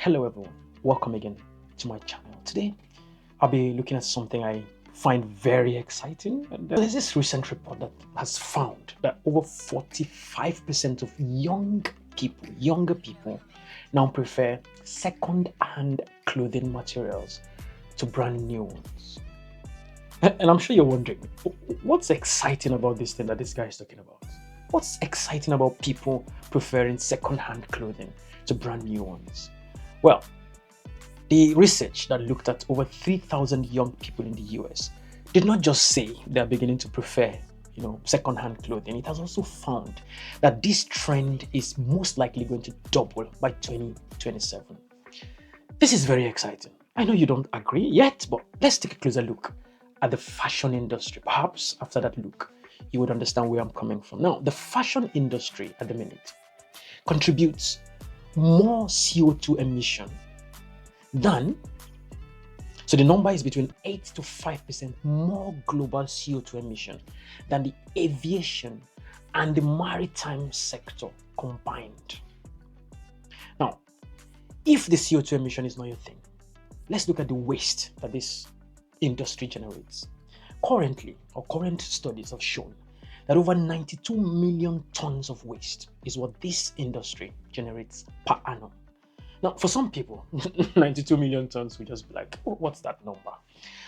Hello everyone, welcome again to my channel. Today I'll be looking at something I find very exciting. There's this recent report that has found that over 45% of younger people now prefer second-hand clothing materials to brand new ones. And I'm sure you're wondering, what's exciting about this thing that this guy is talking about? What's exciting about people preferring second-hand clothing to brand new ones? Well, the research that looked at over 3,000 young people in the US did not just say they are beginning to prefer, second-hand clothing. It has also found that this trend is most likely going to double by 2027. This is very exciting. I know you don't agree yet, but let's take a closer look at the fashion industry. Perhaps after that look, you would understand where I'm coming from. Now, the fashion industry at the minute contributes more CO2 emission than, so the number is between 8 to 5% more global CO2 emission than the aviation and the maritime sector combined. Now, if the CO2 emission is not your thing, let's look at the waste that this industry generates. Current studies have shown that over 92 million tons of waste is what this industry generates per annum. Now, for some people, 92 million tons will just be like, oh, what's that number?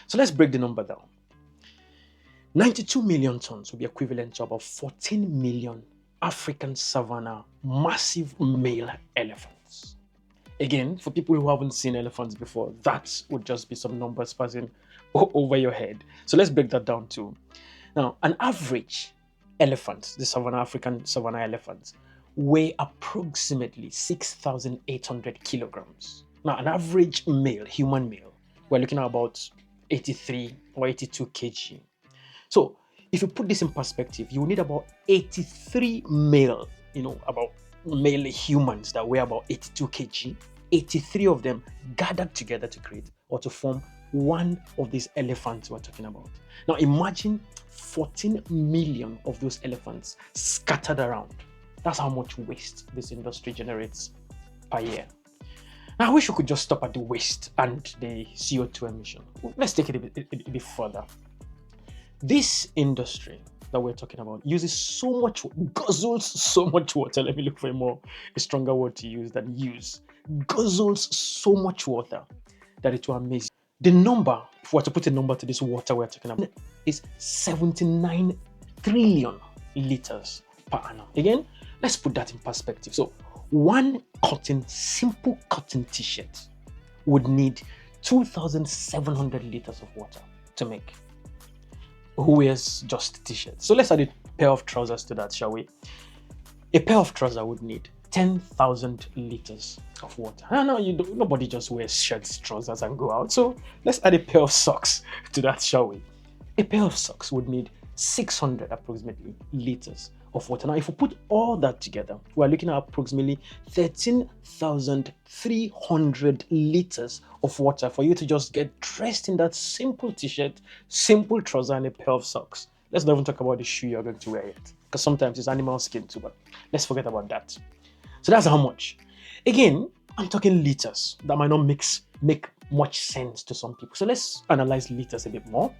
So let's break the number down. 92 million tons will be equivalent to about 14 million African savanna massive male elephants. Again, for people who haven't seen elephants before, that would just be some numbers passing over your head. So let's break that down too. Now, an average elephant, the African savanna elephants, weigh approximately 6,800 kilograms. Now, an average human male, we're looking at about 83 or 82 kg. So, if you put this in perspective, you will need about 83 male humans that weigh about 82 kg, 83 of them gathered together to create or to form one of these elephants we're talking about. Now imagine 14 million of those elephants scattered around. That's how much waste this industry generates per year. Now I wish we could just stop at the waste and the CO2 emission. Let's take it a bit further. This industry that we're talking about guzzles so much water. Let me look for a stronger word to use than use. Guzzles so much water that it will amaze you. The number, if we were to put a number to this water we're talking about, is 79 trillion liters per annum. Again, let's put that in perspective. So one simple cotton t-shirt would need 2,700 liters of water to make. Who wears just t-shirts? So let's add a pair of trousers to that, shall we? A pair of trousers would need 10,000 liters of water. I know nobody just wears shirts, trousers and go out. So let's add a pair of socks to that, shall we? A pair of socks would need 600 approximately liters of water. Now, if we put all that together, we're looking at approximately 13,300 liters of water for you to just get dressed in that simple t-shirt, simple trouser, and a pair of socks. Let's not even talk about the shoe you're going to wear yet, because sometimes it's animal skin too, but let's forget about that. So that's how much. Again, I'm talking liters. That might not make much sense to some people. So let's analyze liters a bit more.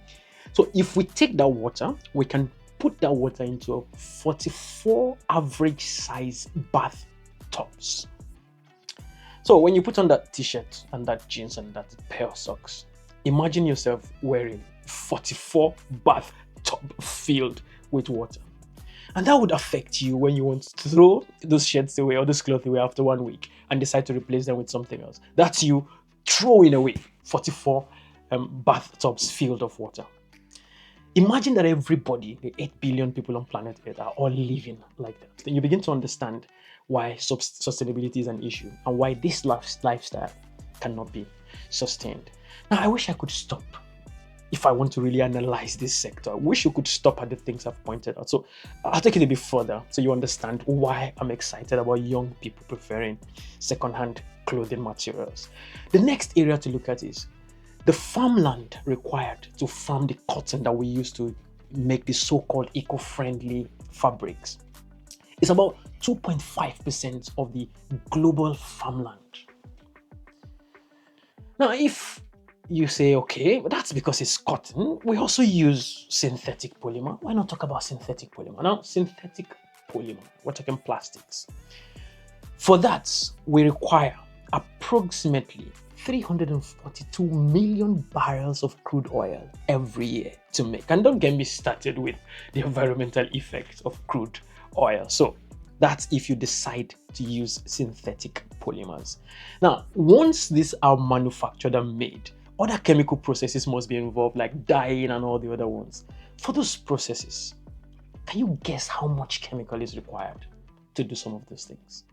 So if we take that water, we can put that water into 44 average size bath tubs. So when you put on that t-shirt and that jeans and that pair of socks, imagine yourself wearing 44 bath tub filled with water. And that would affect you when you want to throw those shirts away or those clothes away after 1 week and decide to replace them with something else. That's you throwing away 44 bathtubs filled of water. Imagine that everybody, the 8 billion people on planet Earth, are all living like that. Then you begin to understand why sustainability is an issue and why this lifestyle cannot be sustained. Now, I wish I could stop. If I want to really analyze this sector, I wish you could stop at the things I've pointed out. So I'll take it a bit further so you understand why I'm excited about young people preferring second-hand clothing materials. The next area to look at is the farmland required to farm the cotton that we use to make the so-called eco-friendly fabrics. It's about 2.5% of the global farmland. Now, if you say, okay, but that's because it's cotton, we also use synthetic polymer. Why not talk about synthetic polymer? Now, synthetic polymer, we're talking plastics. For that, we require approximately 342 million barrels of crude oil every year to make. And don't get me started with the environmental effects of crude oil. So that's if you decide to use synthetic polymers. Now, once these are manufactured and made, other chemical processes must be involved, like dyeing and all the other ones. For those processes, can you guess how much chemical is required to do some of those things?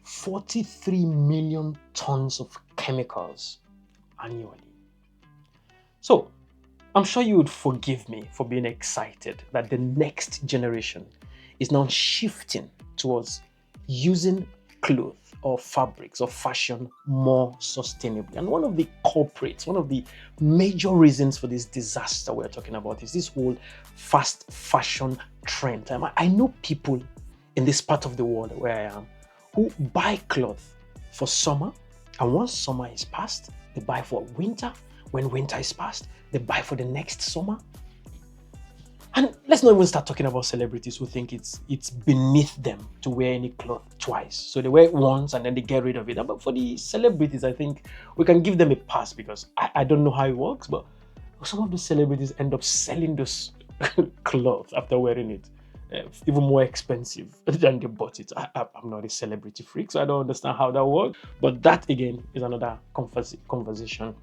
43 million tons of chemicals annually. So, I'm sure you would forgive me for being excited that the next generation is now shifting towards using clothes or fabrics or fashion more sustainably. And one of the culprits, one of the major reasons for this disaster we're talking about is this whole fast fashion trend. I know people in this part of the world where I am who buy clothes for summer, and once summer is past, they buy for winter. When winter is past, they buy for the next summer. And let's not even start talking about celebrities who think it's beneath them to wear any cloth twice. So they wear it once and then they get rid of it. But for the celebrities, I think we can give them a pass, because I don't know how it works, but some of the celebrities end up selling those clothes after wearing it. Even more expensive than they bought it. I'm not a celebrity freak, so I don't understand how that works. But that again is another conversation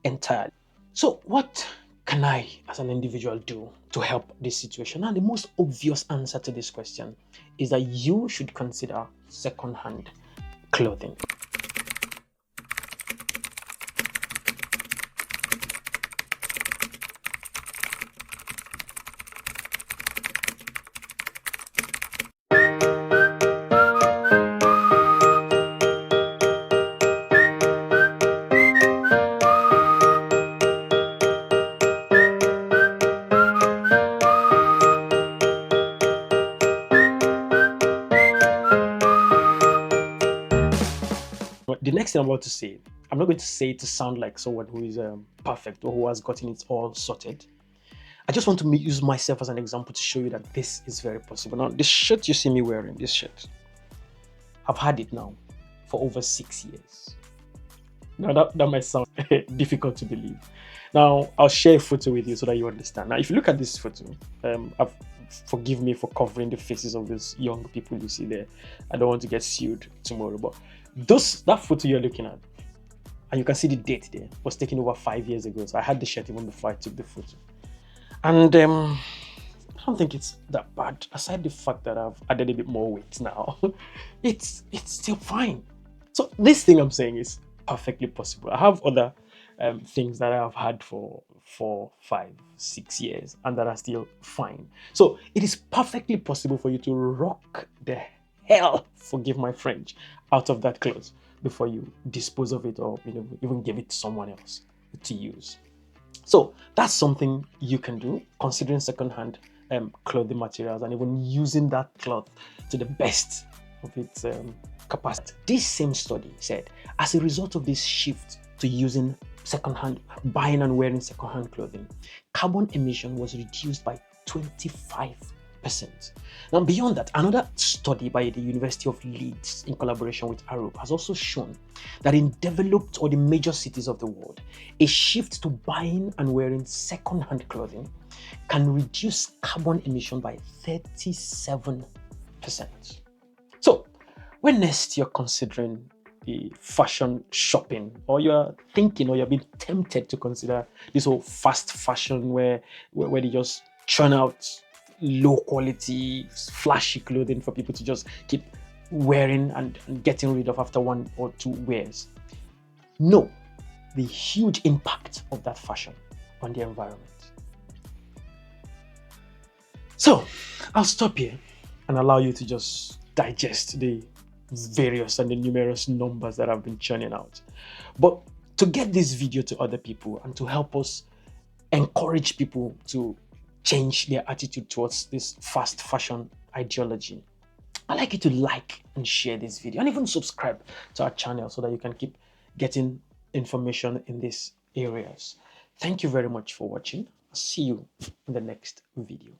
entirely. So what can I as an individual do to help this situation? And the most obvious answer to this question is that you should consider second-hand clothing. The next thing I'm about to say, I'm not going to say it to sound like someone who is perfect or who has gotten it all sorted. I just want to use myself as an example to show you that this is very possible. Now, this shirt you see me wearing, this shirt, I've had it now for over 6 years. Now, that might sound difficult to believe. Now, I'll share a photo with you so that you understand. Now, if you look at this photo, forgive me for covering the faces of those young people you see there. I don't want to get sued tomorrow, but that photo you're looking at, and you can see the date there, was taken over 5 years ago. So I had the shirt even before I took the photo. And I don't think it's that bad, aside the fact that I've added a bit more weight now. it's still fine. So this thing I'm saying is perfectly possible. I have other things that I have had for 4, 5, 6 years and that are still fine. So it is perfectly possible for you to rock the hell, forgive my French, out of that clothes before you dispose of it, or even give it to someone else to use. So that's something you can do, considering second-hand clothing materials and even using that cloth to the best of its capacity. This same study said, as a result of this shift to using second-hand, buying and wearing second-hand clothing, carbon emission was reduced by 25%. Now, beyond that, another study by the University of Leeds in collaboration with Arup has also shown that in developed or the major cities of the world, a shift to buying and wearing second-hand clothing can reduce carbon emission by 37%. So, when next you're considering the fashion shopping, or you're thinking, or you're being tempted to consider this whole fast fashion where they just churn out low quality, flashy clothing for people to just keep wearing and getting rid of after 1 or 2 wears, know the huge impact of that fashion on the environment. So I'll stop here and allow you to just digest the various and the numerous numbers that I've been churning out. But to get this video to other people and to help us encourage people to change their attitude towards this fast fashion ideology, I'd like you to like and share this video and even subscribe to our channel so that you can keep getting information in these areas. Thank you very much for watching. I'll see you in the next video.